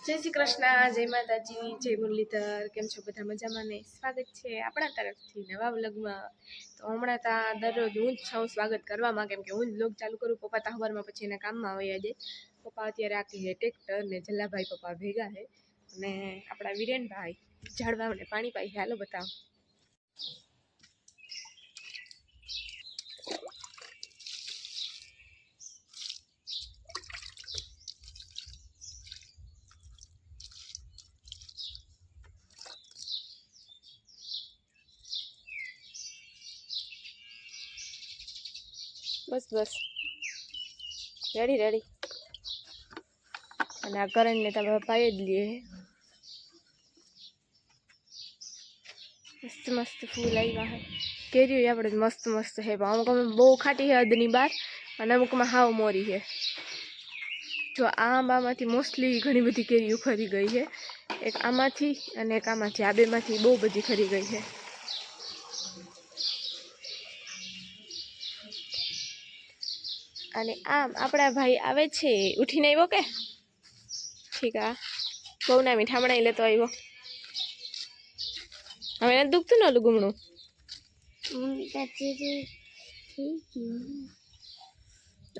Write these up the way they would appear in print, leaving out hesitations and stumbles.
જય શ્રી કૃષ્ણ, જય માતાજી, જય મુરલીધર. કેમ છો બધા? મજામાં ને? સ્વાગત છે આપણા તરફથી નવા વ્લોગમાં. તો હમણાં તો દરરોજ હું જ છું સ્વાગત કરવામાં, કેમ કે હું જ વ્લોગ ચાલુ કરું. પપ્પા તો સવારમાં પછી એના કામમાં આવે આજે. પપ્પા અત્યારે આખી છે ટ્રેક્ટર ને જલ્લાભાઈ પપ્પા ભેગા છે અને આપણા વિરેનભાઈ ઝાડવાને પાણી પાઈ. હાલો બતાવો. બસ બસ રેડી રેડી. અને આ કરણને તમે પાઈ જ લઈએ. મસ્ત મસ્ત ફૂલ આવ્યા હે. કેરીઓ આપણે મસ્ત મસ્ત છે, પણ અમુક બહુ ખાટી છે હદની બહાર અને અમુકમાં હાવ મોરી છે. જો આ આંબામાંથી મોસ્ટલી ઘણી બધી કેરીઓ ખરી ગઈ છે. એક આમાંથી અને એક આમાંથી, આ બેમાંથી બહુ બધી ખરી ગઈ છે. અને આમ આપણા ભાઈ આવે છે. ઉઠીને આવ્યો કે ઠીક? આ બહુ ના મીઠામણા લેતો આવ્યો. હવે એને દુખતું ને ઓલું ગુમણું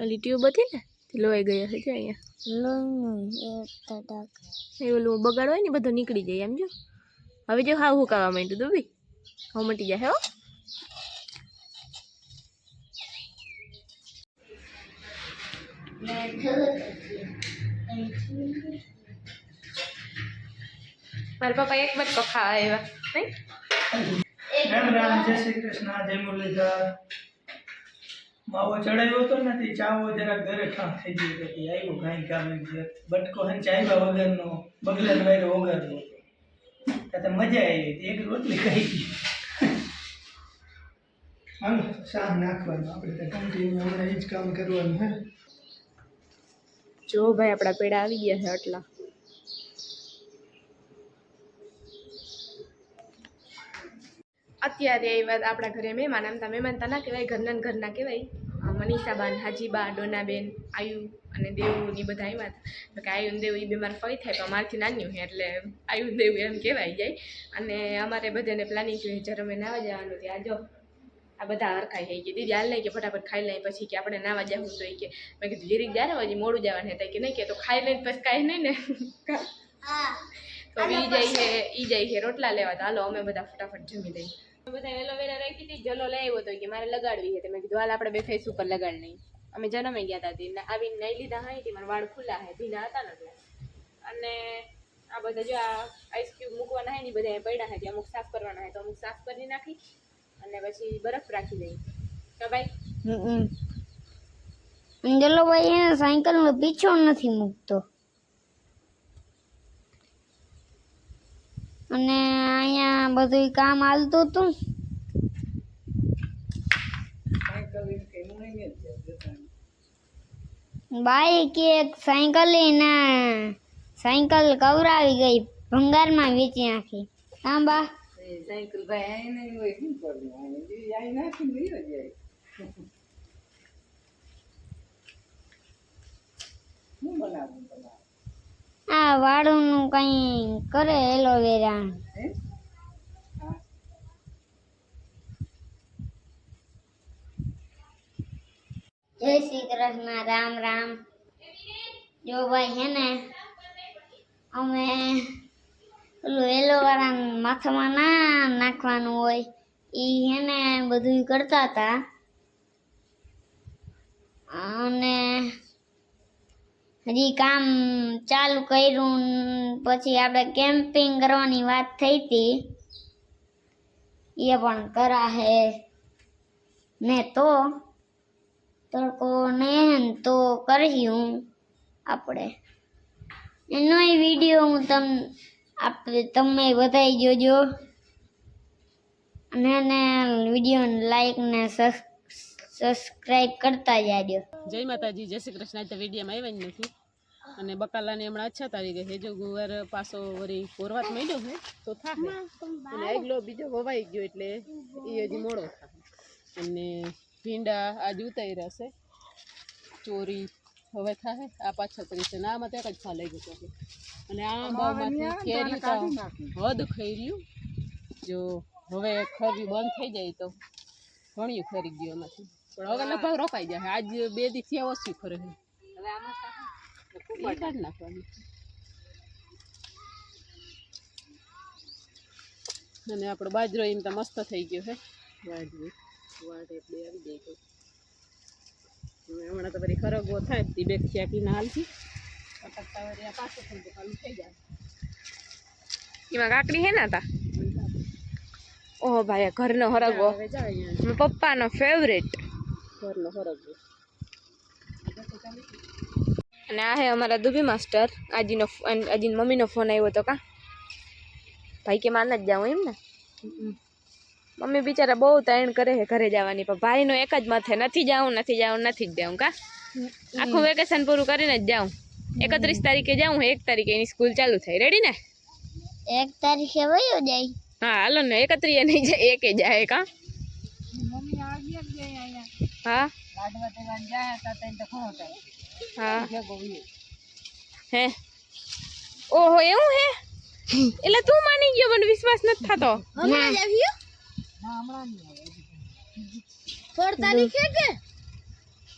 ઓલી ટ્યુબ હતી ને લોહી ગઈ હશે જો અહીંયા. એ ઓલું બગાડ હોય ને બધું નીકળી જાય એમ. જો હવે જો હાવ હુકાવા માંડ્યું દુબી. હવે મટી જાય. હો મારા પપ્પા એક બટકો ખાવા આવ્યા નહીં. રામ રામ, જય શ્રી કૃષ્ણ, જય મુરલીધર. માવો ચડાવ્યો હતો ને તે ચાવો જરાક ઘરે ઠાક થઈ ગયો હતી. આવ્યો કાંઈ કામ બટકો હે ચાવ્યા વગરનો બગલન વાયરો વગરનો. તો મજા આવી હતી. એક રોટલી ખાઈ ગઈ. હાલો શાહ નાખવાનું, આપણે તો કન્ટિન્યુ હમણાં એ જ કામ કરવાનું હે. જો ભાઈ આપણા પેડા આવી ગયા છે આટલા. અત્યારે એ વાત આપણા ઘરે મહેમાન. આમ તો મહેમાન તો ના કહેવાય, ઘરના ઘરના કહેવાય. મનીષાબાન, હાજીબા, ડોનાબેન, આયુ અને દેવું એ બધા આવ્યા હતા. તો કે આયુ ને દેવું એ બે મારા ફઈ થાય, પણ મારથી નાન્યું છે એટલે આયુ દેવું એમ કહેવાય જાય. અને અમારે બધાને પ્લાનિંગ જોઈએ જ્યારે અમે નાવા જવાનું ત્યાં. જો આ બધા હરખાઈ થઈ ગઈ. દીદી હાલ નહીં કે ફટાફટ ખાઈ લઈએ પછી કે આપણે નાવા જવું તો કે મેં કીધું જીરીક જાય ને હજી મોડું જવાનું હતા કે નહીં કે તો ખાઈ લઈને પછી કાંઈ નહીં ને. તો ઈ જાય છે રોટલા લેવા. તો હાલો અમે બધા ફટાફટ જમી લઈએ. બધા એલોવેરા રાખી હતી. જલો લઈ આવ્યો હતો કે મારે લગાડવી છે. મેં કીધું હાલ આપણે બે ફેસ ઉપર લગાડ નહીં. અમે જન્મે ગયા હતા આવીને નહીં લીધા હા હતી. મારા વાળ ખુલ્લા હે ભીના હતા ને એટલે. અને આ બધા જો આ આઈસ ક્યુબ મૂકવાના હે ને બધા પડ્યા હે. અમુક સાફ કરવાના હે તો અમુક સાફ કરી નાખી અને પછી બરફ રાખી દઈ. તો ભાઈ ચલો ભાઈ એને સાયકલ નો પીછો નથી મૂકતો. અને અહીંયા બધું કામ હાલતું હતું. બાઈક એક સાયકલ કવરાવી ગઈ, ભંગારમાં વેચી નાખી. હા બા સાયકલ ભાઈ આઈ નહીં હોય શું કરવું? આઈ નાખી ગયો જાય. શું બનાવું તમારે? આ વાળુનું કઈ કરે એલોવેરા. જય શ્રી કૃષ્ણ, રામ રામ. જો ભાઈ હે ને અમે પેલું એલોવેરા માથામાં ના નાખવાનું હોય ઈ હે ને બધું કરતા હતા. અને હજી કામ ચાલુ કર્યું. પછી આપણે કેમ્પિંગ કરવાની વાત થઈ હતી એ પણ કરા હે ને. તો તડકો નહીં તો કર્યું આપણે એનો વિડીયો હું તમે બતાવી જોજો. અને વિડીયોને લાઈક ને સબસ્ક્રાઇબ કરતા જાજો. જય માતાજી, જય શ્રી કૃષ્ણ. તો વિડીયોમાં આવ્યા જ નથી. અને બકાલાને હમણાં અચ્છા આવી ગઈ છે. જો ગુવાર પાછો વળી કોરવાત માંડ્યો છે તો થાય. અને આગલો બીજો વવાઈ ગયો એટલે એ હજી મોડો થાય. અને ભીંડા આજ ઉતાર્યા છે. ચોરી હવે થાય આ 35 છે ને આમાં તો એક જ ફાલ લઈ ગયો છે અને આ ભાવમાંથી કેરી તો હદ ખાઈ રહ્યું જો હવે ખરવી બંધ થઈ જાય તો ઘણું ખરી ગયું એમાંથી પણ હવે લગભગ રોકાઈ જાય આજ 2 દિવસથી ઓછી ખરે છે હવે આમાં કાઢી નાખવાનું અને આપણો બાજરો એમ તો મસ્ત થઈ ગયો છે બાજરો વાડ એટલે આવી જાય તો હમણાં તો બધી ખરગવો થાય તે બેગ શેકીને હાલથી પટકતા વળી આ પાછું થોડું ચાલુ થઈ જાય એમાં કાકડી હે ને તા ઓહો ભાઈ ઘરનો હરગવો હવે જાય અહીંયા મારા પપ્પાનો ફેવરેટ ઘરનો ખરગવો અને આ હે અમારા દુબી માસ્ટર આજીનો મમ્મીનો ફોન આવ્યો તો કા ભાઈ કે માન જ જાઉં એમ ને મમ્મી બિચારા બહુ તાણ કરે છે ઘરે જવાની પણ ભાઈનો એક જ મત છે નથી જ જાઉં કા આખું વેકેશન પૂરું કરીને જ જાઉં 31 તારીખે જાઉં 1 તારીખે એની સ્કૂલ ચાલુ થાય રેડી ને 1 તારીખે વયો જાય હા હાલો ને 31 નહીં જાય 1 જાય કા મમ્મી આવી ગયા અહીંયા હા લાડવા દેવાન જાય તો તને તો ખોટો થાય હા ભેગો હોય હે ઓહો એવું હે એટલે તું માની ગયો મને વિશ્વાસ નથી થતો હમણાં જ આવ્યો ના હમણાં નહીં આવે 4 તારીખે કે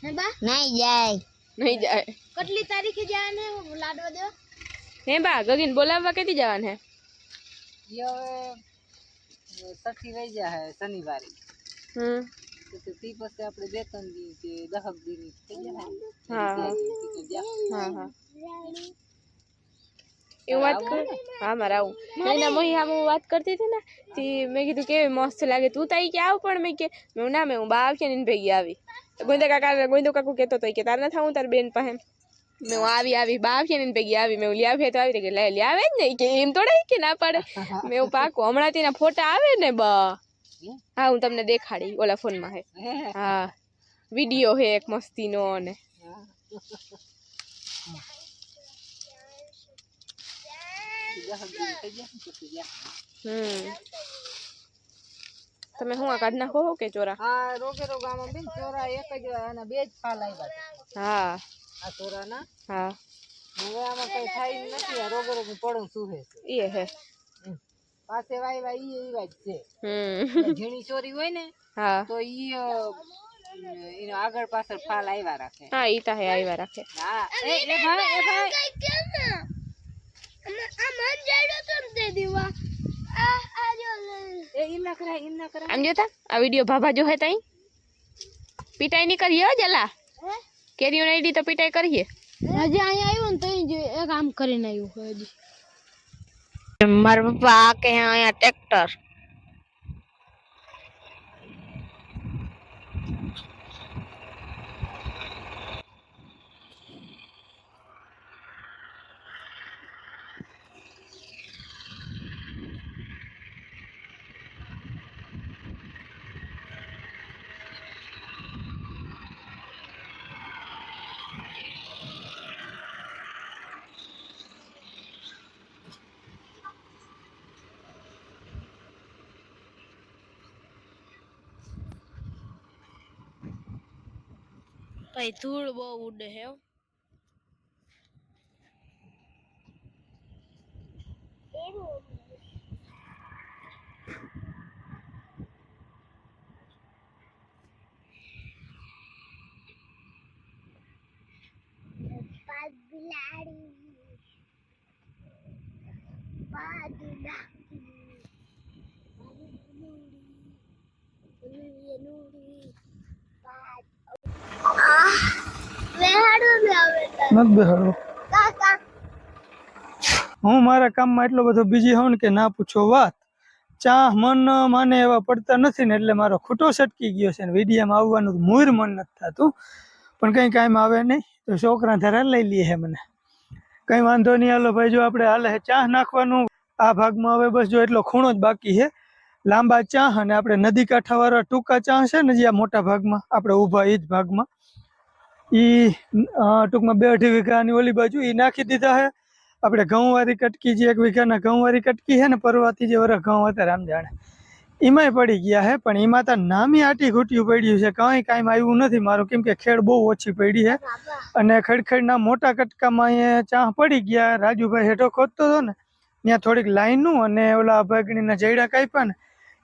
હે બા નહીં જાય નહીં જાય કેટલી તારીખે જાને લાડવા દેવા હે બા ગગીન બોલાવવા કેતી જવાન હે હવે સઠી વહી જાય શનિવારે પછી તી પછી આપણે 2-3 દી કે 10 દી થઈ જાય હા હા એવું વાત કર હા મારે આવું એના મોહી હા હું વાત કરતી હતી ને તી મેં કીધું કેવી મસ્ત લાગે તું તાઈ કે આવ પણ મેં કે મેં ના મેં હું બા આવશે ને ભેગી આવી ગોંદો કાકુ કહેતો હતો કે તાર ન થાવું તાર બેન પાસે મેં હું આવી બા આવશે ને ભેગી આવી મેં લી આવી તો આવી કે લે આવે જ નહીં કે એમ થોડા કે ના પાડે મેં હું પાકું હમણાં તેના ફોટા આવે ને બા હા હું તમને દેખાડી ઓલા ફોનમાં હે હા વિડીયો હે એક મસ્તીનો ને તમે હું આ કાઢ નાખો કે ચોરા હા રોગે રોગામાં બેન ચોરા એક જ અને 2 જ ફાલ આવ્યા હા આ ચોરાના હા હવે આમાં કઈ થાય નથી આ રોગે રોગ પડું સુહે છે એ હે પાસે વાયવા ઈ વાત છે ઝીણી ચોરી હોય ને હા તો ઈ એનો આગળ પાછળ ફાલ આવ્યા રાખે હા ઈ તા હે આવ્યા રાખે હા એ ભાઈ આ મન જાડો તો દે દીવા આ જો એમ ના કરાય આમ જોતા આ વિડિયો ભાભા જો હે તઈ પીટાઈ ની કરીએ હો જલા કેરીઓ આઈડી તો પીટાઈ કરીએ હજી અહીંયા આવ્યો ને તઈ જો એક આમ કરીને આવ્યો હજી મારા પપ્પા આ કે અહીંયા ટ્રેક્ટર ભાઈ ધૂળ બહુ ઉડે હે નથી બેહાડવો હું મારા કામમાં એટલો બધો બીજી હોઉં ને કે ના પૂછો વાત ચા મન માને એવા પડતા નથી ને એટલે મારો ખૂટો સટકી ગયો છે ને વિડીયામાં આવવાનું મૂર મન નથી થતું પણ કંઈ કાંઈ આવે નહીં તો છોકરા ધારા લઈ લઈએ હે મને કંઈ વાંધો નહીં હાલો ભાઈ જો આપણે હાલે ચા નાખવાનું આ ભાગમાં હવે બસ જો એટલો ખૂણો જ બાકી છે લાંબા ચા અને આપણે નદી કાંઠાવાળા ટૂંકા ચા છે ને જ્યાં મોટા ભાગમાં આપણે ઊભા એ જ ભાગમાં એ ટૂંકમાં 2-2.5 વીઘાની ઓલી બાજુ એ નાખી દીધા છે આપણે ઘઉંવાળી કટકી જે 1 વીઘાના ઘઉંવાળી કટકી છે ને પરવાતી જે વરસ ઘઉં હતા રામ જાણે એમાંય પડી ગયા છે, પણ એમાં તો નામી આટી ઘૂંટ્યું પડ્યું છે, કંઈ કાંઈ આવ્યું નથી મારું, કેમ કે ખેડ બહુ ઓછી પડી છે. અને ખડખડના મોટા કટકામાં અહીંયા ચાહ પડી ગયા. રાજુભાઈ હેઠો ખોદતો હતો ને ત્યાં થોડીક લાઈનનું અને ઓલા ભાગણીના જયડા કાપ્યા ને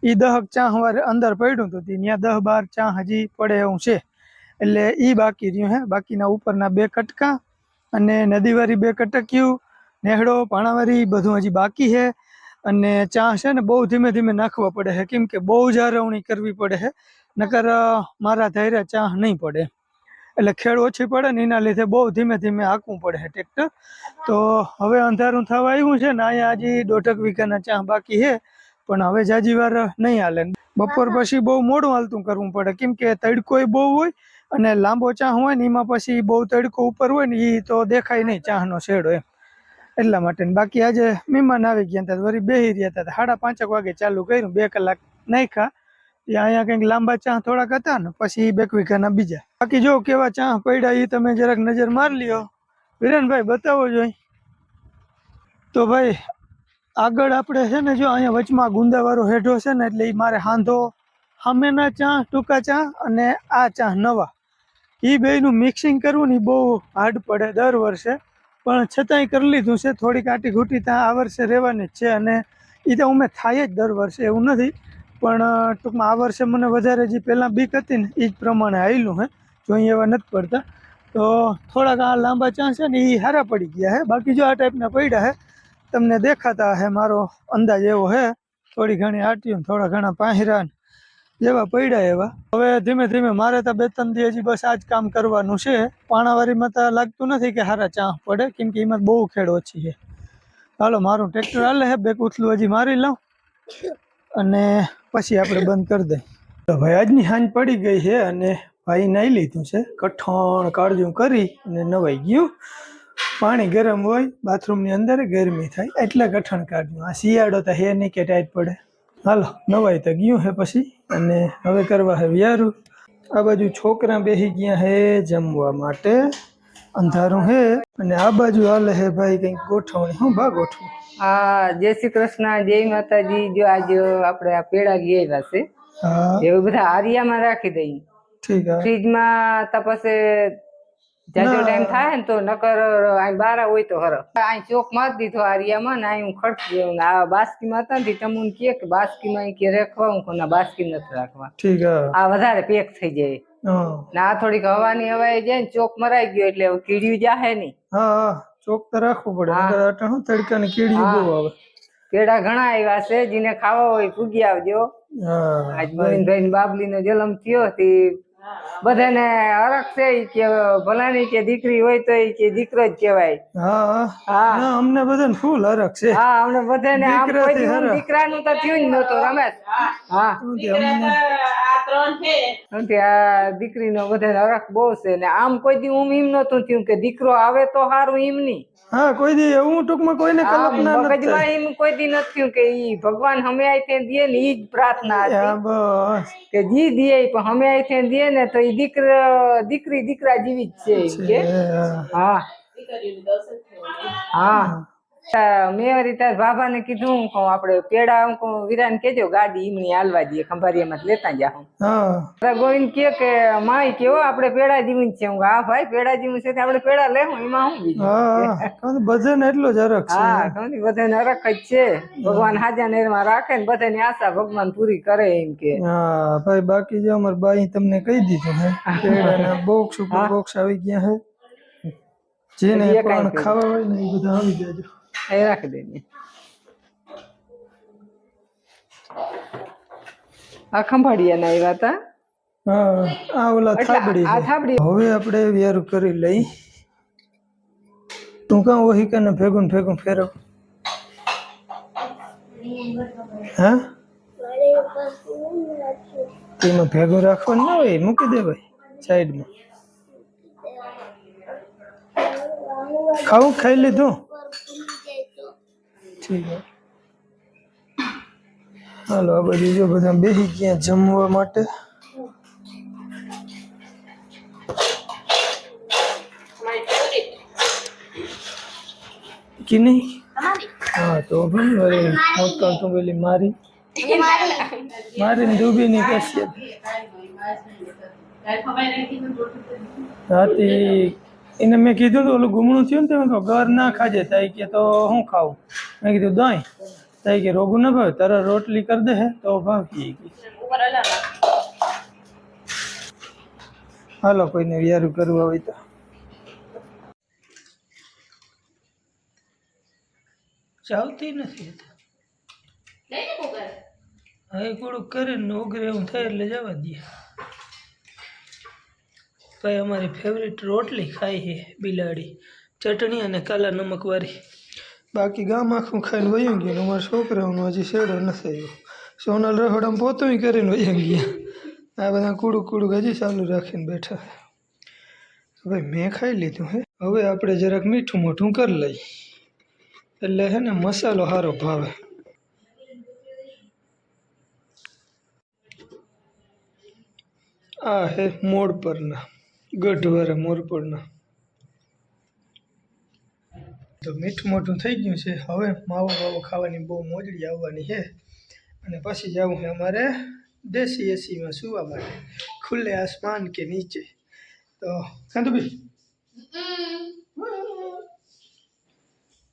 એ 10 ચાહ વાર અંદર પડ્યું હતું, ત્યાં 10-12 ચાહ હજી પડે એવું છે. એટલે એ બાકી રહ્યું હે. બાકીના ઉપરના 2 કટકા અને નદીવાળી 2 કટકિયું, નેહડો પાણાવાળી બધું હજી બાકી છે. અને ચા છે ને બહુ ધીમે ધીમે નાખવા પડે છે, કેમ કે બહુ જાળવણી કરવી પડે છે, નકર મારા ધૈર્ય ચા નહીં પડે. એટલે ખેડ ઓછી પડે ને એના લીધે બહુ ધીમે ધીમે હાંકવું પડે છે ટ્રેક્ટર. તો હવે અંધારું થવા આવ્યું છે ને અહીંયા હજી 1.5 વીઘાના ચા બાકી છે, પણ હવે જાજી વાર નહીં હાલે. બપોર પછી બહુ મોડું હાલતું કરવું પડે, કેમ કે તડકોય બહુ હોય અને લાંબો ચા હોય ને એમાં પછી બહુ તડકો ઉપર હોય ને એ તો દેખાય નહીં ચાનો શેડો એમ. એટલા માટે. બાકી આજે મહેમાન આવી ગયા હતા, વળી બેસી રહ્યા હતા. 5:30 વાગે ચાલુ કર્યું, 2 કલાક નાખ્યા. અહીંયા કંઈક લાંબા ચા થોડાક હતા ને પછી 2 વીઘાના બીજા. બાકી જો કેવા ચા પડ્યા એ તમે જરાક નજર માર લ્યો. વિરેનભાઈ બતાવો જોઈ. તો ભાઈ આગળ આપણે છે ને જો અહીંયા વચમાં ગુંદાવાળો હેઠો છે ને, એટલે એ મારે હાંધો સામેના ચા ટૂંકા ચા અને આ ચા નવા એ બેયનું મિક્સિંગ કરવું ને બહુ હાર્ડ પડે દર વર્ષે, પણ છતાંય કરી લીધું છે. થોડીક આટી ઘૂંટી ત્યાં આ વર્ષે રહેવાની જ છે અને એ તો ઉમે થાય જ દર વર્ષે, એવું નથી. પણ ટૂંકમાં આ વર્ષે મને વધારે જે પહેલાં બીક હતી ને એ જ પ્રમાણે આવેલું હે, જોઈ એવા નથી પડતા. તો થોડાક આ લાંબા ચા છે ને એ સારા પડી ગયા છે. બાકી જો આ ટાઈપના પડ્યા છે તમને દેખાતા હે, મારો અંદાજ એવો છે. થોડી ઘણી આટીઓ થોડા ઘણા પાંહરા જેવા પડ્યા એવા. હવે ધીમે ધીમે મારે તો 2-3 દી હજી બસ આ જ કામ કરવાનું છે. પાણાવાળીમાં તો લાગતું નથી કે સારા ચા પડે, કેમ કે એમાં બહુ ખેડ ઓછી છે. હાલો મારું ટ્રેક્ટર હાલે છે, 2 કૂથલું હજી મારી લઉં અને પછી આપણે બંધ કરી દઈએ. તો ભાઈ આજની સાંજ પડી ગઈ છે અને ભાઈ નાહી લીધું છે, કઠણ કાળજું કરી અને નવાઈ ગયું. પાણી ગરમ હોય, બાથરૂમની અંદર ગરમી થાય એટલે કઠણ કાઢ્યું. આ શિયાળો તો હે નહીં કે ટાઈટ પડે. હાલો નવાઈ તો ગયું હે પછી, અને હવે કરવા હે વ્યારું. આ બાજુ છોકરા બેસી ગયા હે જમવા માટે, અંધારું હે. અને આ બાજુ હાલે હે ભાઈ કંઈક ગોઠવણી. હું બા ગોઠવું? હા, જય શ્રી કૃષ્ણ, જય માતાજી. જો આજે આપણે આ પેડા લઈ આવ્યા છે, હા એવું બધા આરિયામાં રાખી દઈએ. ઠીક હે. ફ્રીજમાં તપાસે જાજો ટાઈમ થાય ને તો નકર અહીં બારા હોય તો હર અહીં ચોક મારી દીધો આરિયામાં ને અહીં હું ખર્ચી ગયો. આ બાસ્કીમાં હતા ને તમુન કે બાસ્કીમાં કે રાખવા, હું કોના બાસ્કી નથી રાખવા. ઠીક હે. આ વધારે પેક થઈ જાય હા ને આ થોડીક હવાની હવાઈ જાય ને ચોક મરાઈ ગયો એટલે કીડ્યું જાહે નહીં. હા ચોક તો રાખવું પડે, નકર અટાણે હું તડકાની કીડી બહુ આવે. પેડા ઘણા આવ્યા છે, જેને ખાવા હોય પૂગી આવજો. હા આજ ગોવિંદભાઈ ની બાબલી નો જન્મ થયો તે બધાને હરખ છે ઈ કે ભલાની કે દીકરી હોય તો ઈ કે દીકરો જ કહેવાય. હા હા ના અમને બધાને ફૂલ હરખ છે. હા અમને બધાને આમ કોઈ દીકરાથી દી હરખ. દીકરાનું તો થયું જ નહોતું રમેશ. હા નથી આ દીકરીનો બધાને હરખ બહુ છે ને આમ કોઈ દી એમ નહોતું થયું કે દીકરો આવે તો સારું એમ નહીં. હા કોઈ દી એવું ટૂંકમાં કોઈને કલ્પના નથી. મગજમાં એમ કોઈ દી નથી થયું કે ઈ ભગવાન હમે આઈ દે ને ઈ જ પ્રાર્થના હતી હા બસ કે જી દે પણ હમે આઈ દે ને તો ઈ દીકરી દીકરા જેવી જ છે એમ કે. હા હા મેં વળી તાર બાબા ને કીધું કે આપણે પેડા વિરાન કેજો ગાડી ઈમની હાલવા દઈએ ખંભારિયામાં લેતા જાઉં. હા ગોવિંદ કે માય કેવો આપણે પેડા જીવું છે. હું હા ભાઈ પેડા જીવું છે આપણે પેડા લેવું એમાં શું બીજું. હા બધાને એટલો જ હરખ છે. હા ઘણી બધાને હરખ જ છે. ભગવાન હાજા નેરમાં રાખે ને બધાની આશા ભગવાન પૂરી કરે એમ કે. હા ભાઈ બાકી જો અમાર બાઈ તમને કહી દીધું હે, પેડાના બોક્સ ઉપર બોક્સ આવી ગયા હે, જેને પણ ખાવા હોય ને એ બધા આવી જાજો. એ રાખી દે. આ ખંભાળિયા ના આવ્યા હતા. હા આ ઓલા થાબડી આ થાબડી હવે આપણે વ્યારું કરી લઈ. તું કાં ઓહી કે ભેગું ભેગું ફેરવ. હા તેમાં ભેગું રાખવાનું ના હોય, મૂકી દે ભાઈ સાઈડમાં. ખાવું ખાઈ લીધું? ઠીક છે હાલો આ બાજુ જો બધા બેસી ગયા જમવા માટે. કે નહીં? હા તો ભાઈ મોટકાલ તો પેલી મારી મારીને ડૂબીની કશિયત રાતી એને મેં કીધું તો ઓલું ગુમણું થયું ને તમે કહો ઘર ના ખાજે થાય કે તો હું ખાવું મેં કીધું દહીં થાય કે રોગું ના ભાવે તારા રોટલી કરી દે તો ભાવી હાલો કોઈને વ્યારું કરવું હોય તો ચાલતી નથી હવે થોડુંક કરે ને ઓગરે એવું થાય એટલે જવા દઈએ ભાઈ અમારી ફેવરેટ રોટલી ખાઈ છે બિલાડી ચટણી અને કાલા નમક વાળી બાકી ગામ આખું ખાઈને વયું ગયું અમારા છોકરાઓનું હજી શેડો નથી આવ્યો સોનલ રખોડામાં પોતું કરીને વયું ગયા આ બધા કુડુક હજી ચાલુ રાખીને બેઠા ભાઈ મેં ખાઈ લીધું હે હવે આપણે જરાક મીઠું મોઠું કરી લઈએ એટલે હે ને મસાલો સારો ભાવે આ હે મોડ પરના ગઢવાળા મોરપરના તો મીઠું મોઢું થઈ ગયું છે હવે માવો વાવો ખાવાની બહુ મોજડી આવવાની છે અને પછી જવું છે અમારે દેશી એસીમાં સુવા માટે ખુલ્લે આસમાન કે નીચે તો કાંતુભાઈ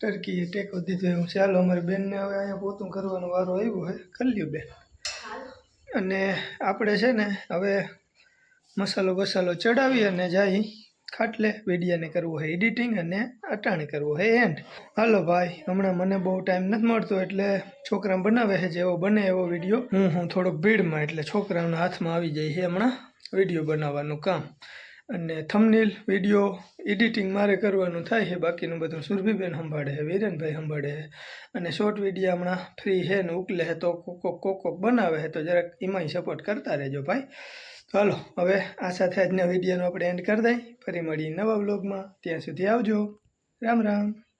ટર્કીએ ટેકો દીધો એવું ચાલો અમારી બેનને હવે અહીંયા પોતું કરવાનો વારો આવ્યો છે કરી લ્યો બેન અને આપણે છે ને હવે મસાલો બસાલો ચડાવી અને જાય ખાટલે વિડીયાને કરવું હોય એડિટિંગ અને અટાણે કરવું હોય એન્ડ હાલો ભાઈ હમણાં મને બહુ ટાઈમ નથી મળતો એટલે છોકરા બનાવે છે જેવો બને એવો વિડીયો હું થોડોક ભીડમાં એટલે છોકરાઓના હાથમાં આવી જાય છે હમણાં વિડીયો બનાવવાનું કામ અને થંબનેલ વિડીયો એડિટિંગ મારે કરવાનું થાય છે બાકીનું બધું સુરભીબેન સંભાળે છે વીરેનભાઈ સંભાળે છે અને શોર્ટ વિડીયો હમણાં ફ્રી છે ને ઉકલે છે તો કોક બનાવે છે તો જરાક એમાંય સપોર્ટ કરતા રહેજો ભાઈ ચાલો હવે આ સાથે આજના વિડીયોનો આપણે એન્ડ કરી દઈએ ફરી મળીએ નવા વ્લોગમાં ત્યાં સુધી આવજો રામ રામ